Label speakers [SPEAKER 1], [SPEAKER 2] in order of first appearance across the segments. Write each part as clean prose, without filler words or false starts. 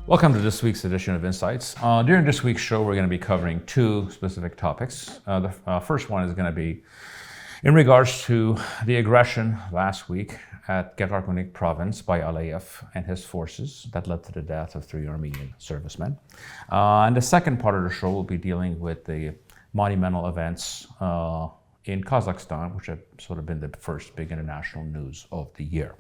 [SPEAKER 1] Welcome to this week's edition of Insights. During this week's show, we're going to be covering two specific topics. The first one is going to be in regards to the aggression last week at Kazakhstan province by Aliyev and his forces that led to the death of 3 Armenian servicemen. And the second part of the show will be dealing with the monumental events in Kazakhstan, which have sort of been the first big international news of the year.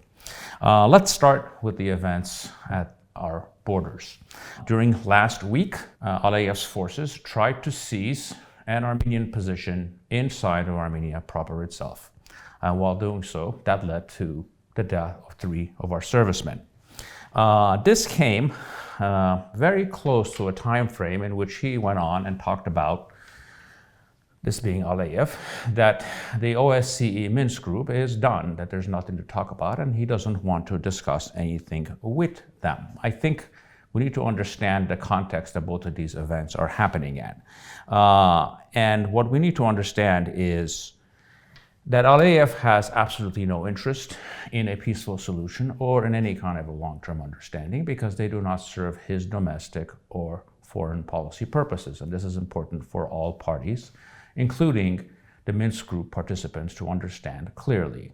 [SPEAKER 1] Let's start with the events at our borders. During last week, Aliyev's forces tried to seize an Armenian position inside of Armenia proper itself. And while doing so, that led to the death of 3 of our servicemen. This came very close to a time frame in which he went on and talked about, this being Aliyev, that the OSCE Minsk group is done, that there's nothing to talk about, and he doesn't want to discuss anything with them. I think we need to understand the context that both of these events are happening in. And what we need to understand is that Aliyev has absolutely no interest in a peaceful solution or in any kind of a long-term understanding because they do not serve his domestic or foreign policy purposes. And this is important for all parties, including the Minsk group participants, to understand clearly.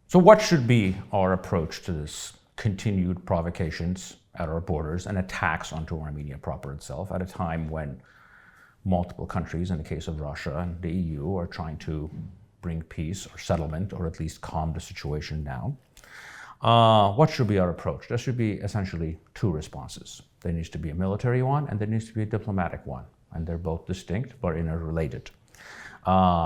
[SPEAKER 1] So what should be our approach to this continued provocations at our borders and attacks onto Armenia proper itself at a time when multiple countries, in the case of Russia and the EU, are trying to bring peace or settlement or at least calm the situation down? What should be our approach? There should be essentially 2 responses. There needs to be a military one and there needs to be a diplomatic one. And they're both distinct but interrelated.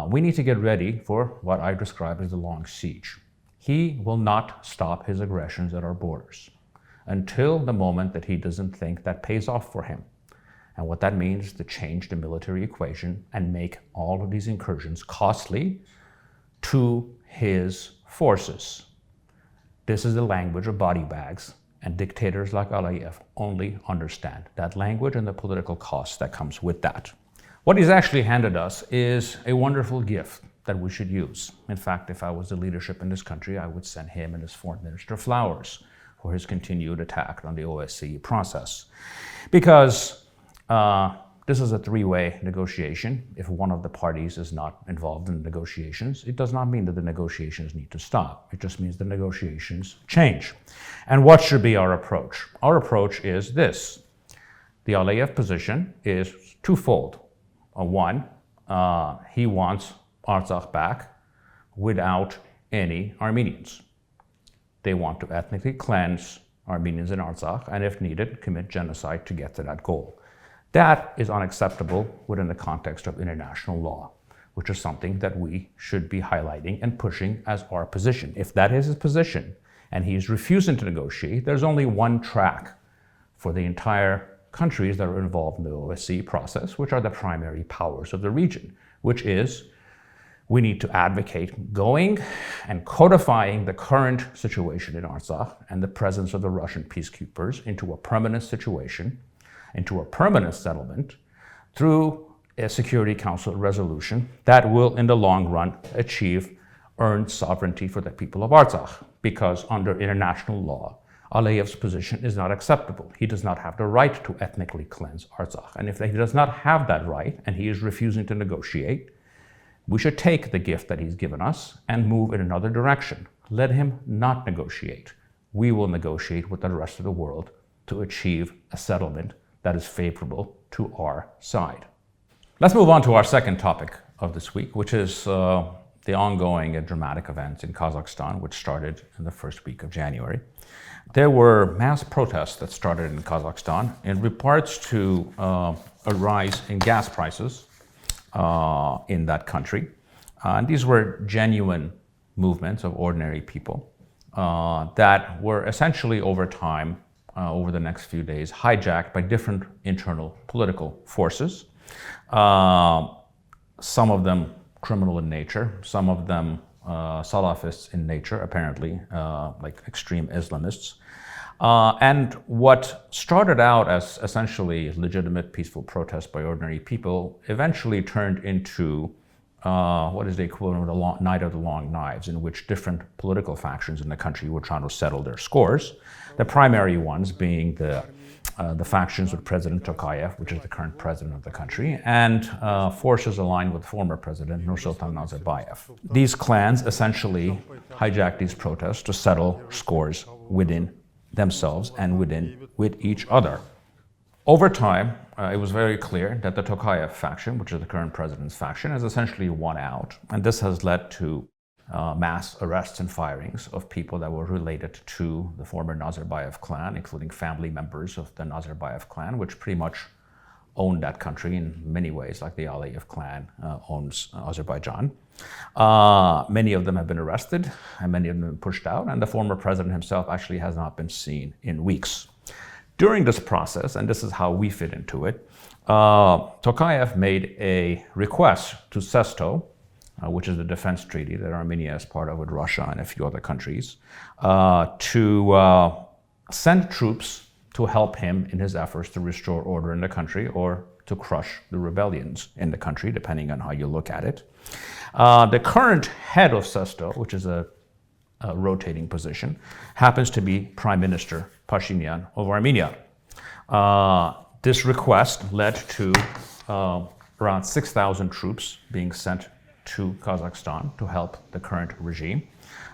[SPEAKER 1] We need to get ready for what I describe as the long siege. He will not stop his aggressions at our borders until the moment that he doesn't think that pays off for him. And what that means is to change the military equation and make all of these incursions costly to his forces. This is the language of body bags, and dictators like Aliyev only understand that language and the political cost that comes with that. What he's actually handed us is a wonderful gift that we should use. In fact, if I was the leadership in this country, I would send him and his foreign minister flowers for his continued attack on the OSCE process. Because this is a 3-way negotiation. If one of the parties is not involved in the negotiations, it does not mean that the negotiations need to stop. It just means the negotiations change. And what should be our approach? Our approach is this. The Aliyev position is twofold. One, he wants Artsakh back without any Armenians. They want to ethnically cleanse Armenians in Artsakh and, if needed, commit genocide to get to that goal. That is unacceptable within the context of international law, which is something that we should be highlighting and pushing as our position. If that is his position and he is refusing to negotiate, there's only one track for the entire countries that are involved in the OSCE process, which are the primary powers of the region, which is we need to advocate going and codifying the current situation in Artsakh and the presence of the Russian peacekeepers into a permanent situation, into a permanent settlement through a Security Council resolution that will, in the long run, achieve earned sovereignty for the people of Artsakh. Because under international law, Aliyev's position is not acceptable. He does not have the right to ethnically cleanse Artsakh. And if he does not have that right and he is refusing to negotiate, we should take the gift that he's given us and move in another direction. Let him not negotiate. We will negotiate with the rest of the world to achieve a settlement that is favorable to our side. Let's move on to our second topic of this week, which is the ongoing and dramatic events in Kazakhstan, which started in the first week of January. There were mass protests that started in Kazakhstan in regards to a rise in gas prices in that country. And these were genuine movements of ordinary people that were essentially over time, over the next few days, hijacked by different internal political forces. Some of them criminal in nature, some of them Salafists in nature, apparently, like extreme Islamists. And what started out as essentially legitimate peaceful protests by ordinary people eventually turned into what is the equivalent of the Night of the Long Knives, in which different political factions in the country were trying to settle their scores. The primary ones being the factions with President Tokayev, which is the current president of the country, and forces aligned with former President Nursultan Nazarbayev. These clans essentially hijacked these protests to settle scores within themselves and with each other. Over time, it was very clear that the Tokayev faction, which is the current president's faction, has essentially won out, and this has led to mass arrests and firings of people that were related to the former Nazarbayev clan, including family members of the Nazarbayev clan, which pretty much owned that country in many ways, like the Aliyev clan owns Azerbaijan. Many of them have been arrested, and many of them have been pushed out, and the former president himself actually has not been seen in weeks. During this process, and this is how we fit into it, Tokayev made a request to CESTO, which is the defense treaty that Armenia is part of with Russia and a few other countries, to send troops to help him in his efforts to restore order in the country or to crush the rebellions in the country, depending on how you look at it. The current head of CESTO, which is a rotating position, happens to be Prime Minister Pashinyan of Armenia. This request led to around 6,000 troops being sent to Kazakhstan to help the current regime,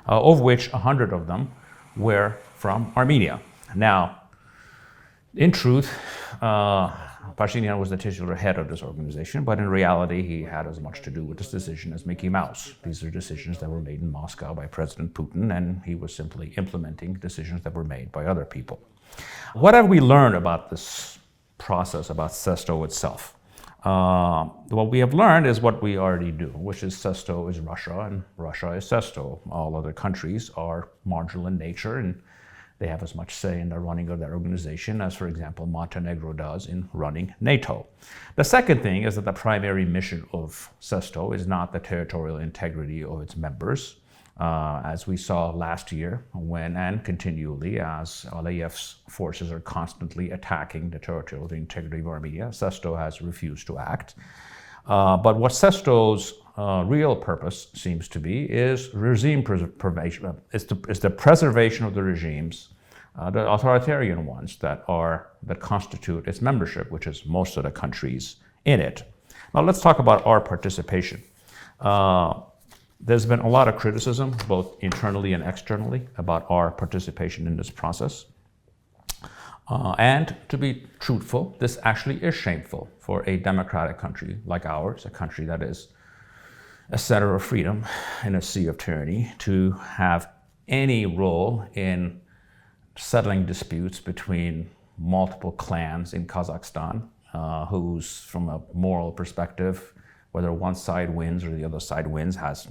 [SPEAKER 1] of which 100 of them were from Armenia. Now, in truth, Pashinyan was the titular head of this organization, but in reality, he had as much to do with this decision as Mickey Mouse. These are decisions that were made in Moscow by President Putin, and he was simply implementing decisions that were made by other people. What have we learned about this process, about CESTO itself? What we have learned is what we already do, which is CESTO is Russia and Russia is CESTO. All other countries are marginal in nature, and they have as much say in the running of their organization as, for example, Montenegro does in running NATO. The second thing is that the primary mission of CESTO is not the territorial integrity of its members. As we saw last year when and continually as Aliyev's forces are constantly attacking the territorial integrity of Armenia, CESTO has refused to act. But what CESTO's real purpose seems to be is regime preservation. It's the preservation of the regimes, the authoritarian ones that constitute its membership, which is most of the countries in it. Now let's talk about our participation. There's been a lot of criticism, both internally and externally, about our participation in this process. And to be truthful, this actually is shameful for a democratic country like ours, a country that is a center of freedom in a sea of tyranny, to have any role in settling disputes between multiple clans in Kazakhstan, whose, from a moral perspective, whether one side wins or the other side wins has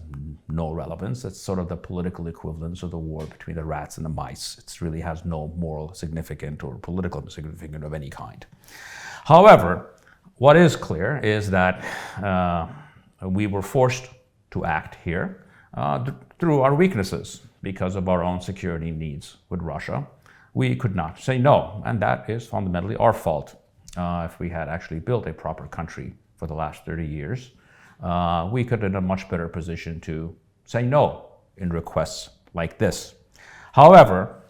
[SPEAKER 1] no relevance. It's sort of the political equivalence of the war between the rats and the mice. It really has no moral significance or political significance of any kind. However, what is clear is that we were forced to act here through our weaknesses because of our own security needs with Russia. We could not say no, and that is fundamentally our fault. If we had actually built a proper country for the last 30 years, we could be in a much better position to say no in requests like this. However,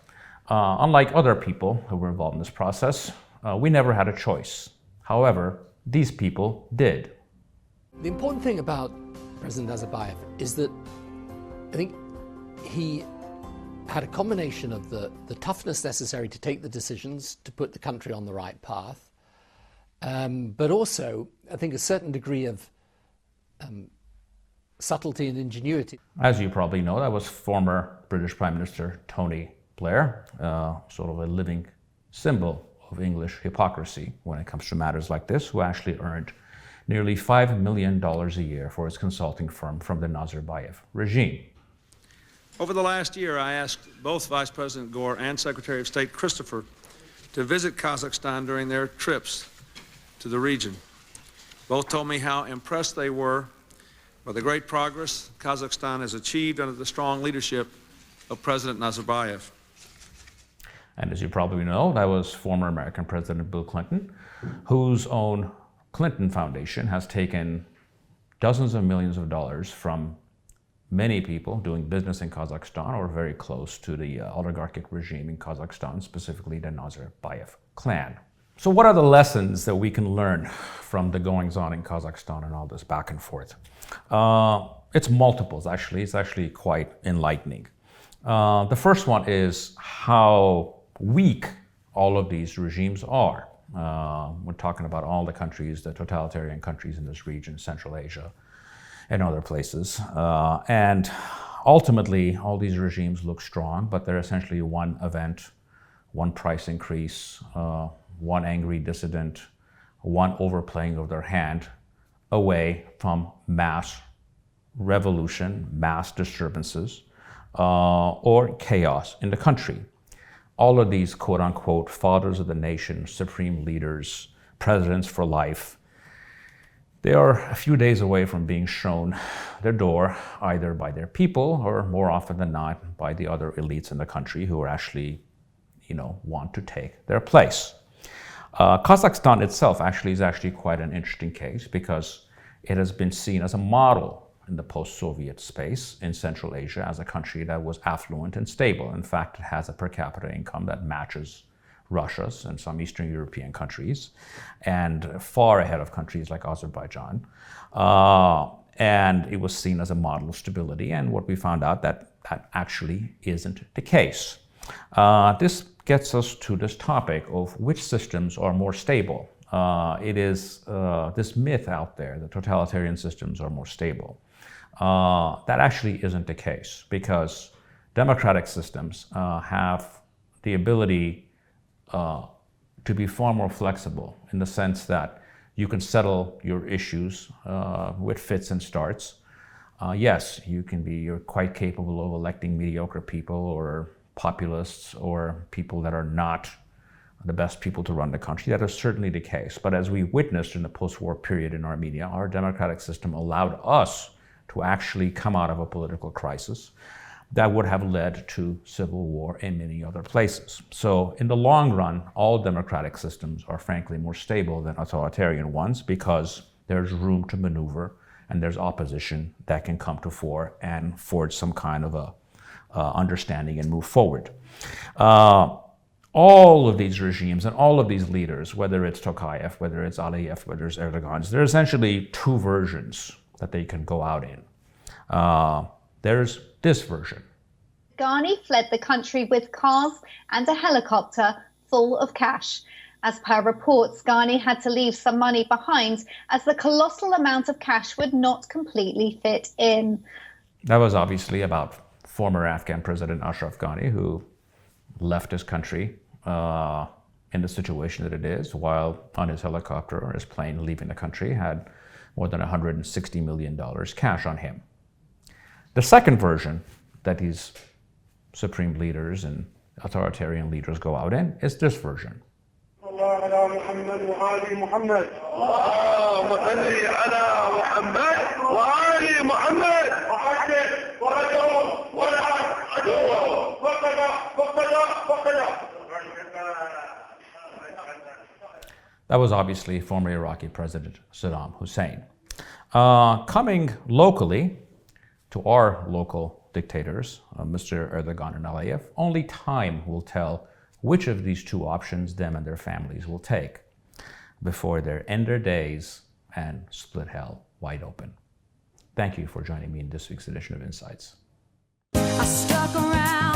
[SPEAKER 1] unlike other people who were involved in this process, we never had a choice. However, these people did.
[SPEAKER 2] The important thing about President Nazarbayev is that I think he had a combination of the toughness necessary to take the decisions to put the country on the right path, but also, I think, a certain degree of subtlety and ingenuity.
[SPEAKER 1] As you probably know, that was former British Prime Minister Tony Blair, sort of a living symbol of English hypocrisy when it comes to matters like this, who actually earned nearly $5 million a year for his consulting firm from the Nazarbayev regime.
[SPEAKER 3] Over the last year, I asked both Vice President Gore and Secretary of State Christopher to visit Kazakhstan during their trips to the region. Both told me how impressed they were by the great progress Kazakhstan has achieved under the strong leadership of President Nazarbayev.
[SPEAKER 1] And as you probably know, that was former American President Bill Clinton, whose own Clinton Foundation has taken dozens of millions of dollars from many people doing business in Kazakhstan or very close to the oligarchic regime in Kazakhstan, specifically the Nazarbayev clan. So what are the lessons that we can learn from the goings-on in Kazakhstan and all this back and forth? It's multiples, actually. It's actually quite enlightening. The first one is how weak all of these regimes are. We're talking about all the countries, the totalitarian countries in this region, Central Asia, and other places. And ultimately, all these regimes look strong, but they're essentially one event, one price increase, one angry dissident, one overplaying of their hand away from mass revolution, mass disturbances, or chaos in the country. All of these quote-unquote fathers of the nation, supreme leaders, presidents for life, they are a few days away from being shown their door, either by their people or more often than not by the other elites in the country who are actually, want to take their place. Kazakhstan itself is actually quite an interesting case because it has been seen as a model in the post-Soviet space in Central Asia as a country that was affluent and stable. In fact, it has a per capita income that matches Russia's and some Eastern European countries, and far ahead of countries like Azerbaijan. And it was seen as a model of stability, and what we found out that actually isn't the case. This gets us to this topic of which systems are more stable. It is this myth out there that totalitarian systems are more stable. That actually isn't the case because democratic systems have the ability to be far more flexible in the sense that you can settle your issues with fits and starts. Yes, you're quite capable of electing mediocre people or populists or people that are not the best people to run the country. That is certainly the case. But as we witnessed in the post-war period in Armenia, our democratic system allowed us to actually come out of a political crisis that would have led to civil war in many other places. So in the long run, all democratic systems are frankly more stable than authoritarian ones because there's room to maneuver and there's opposition that can come to fore and forge some kind of a understanding and move forward. All of these regimes and all of these leaders, whether it's Tokayev, whether it's Aliyev, whether it's Erdogan, there are essentially two versions that they can go out in. There's this version.
[SPEAKER 4] Ghani fled the country with cars and a helicopter full of cash. As per reports, Ghani had to leave some money behind as the colossal amount of cash would not completely fit in.
[SPEAKER 1] That was obviously about former Afghan President Ashraf Ghani, who left his country in the situation that it is, while on his helicopter or his plane leaving the country had more than $160 million cash on him. The second version that these supreme leaders and authoritarian leaders go out in is this version. That was obviously former Iraqi President Saddam Hussein. Coming locally to our local dictators, Mr. Erdogan and Aliyev, only time will tell which of these two options them and their families will take before they end their days and split hell wide open. Thank you for joining me in this week's edition of Insights.
[SPEAKER 5] I stuck around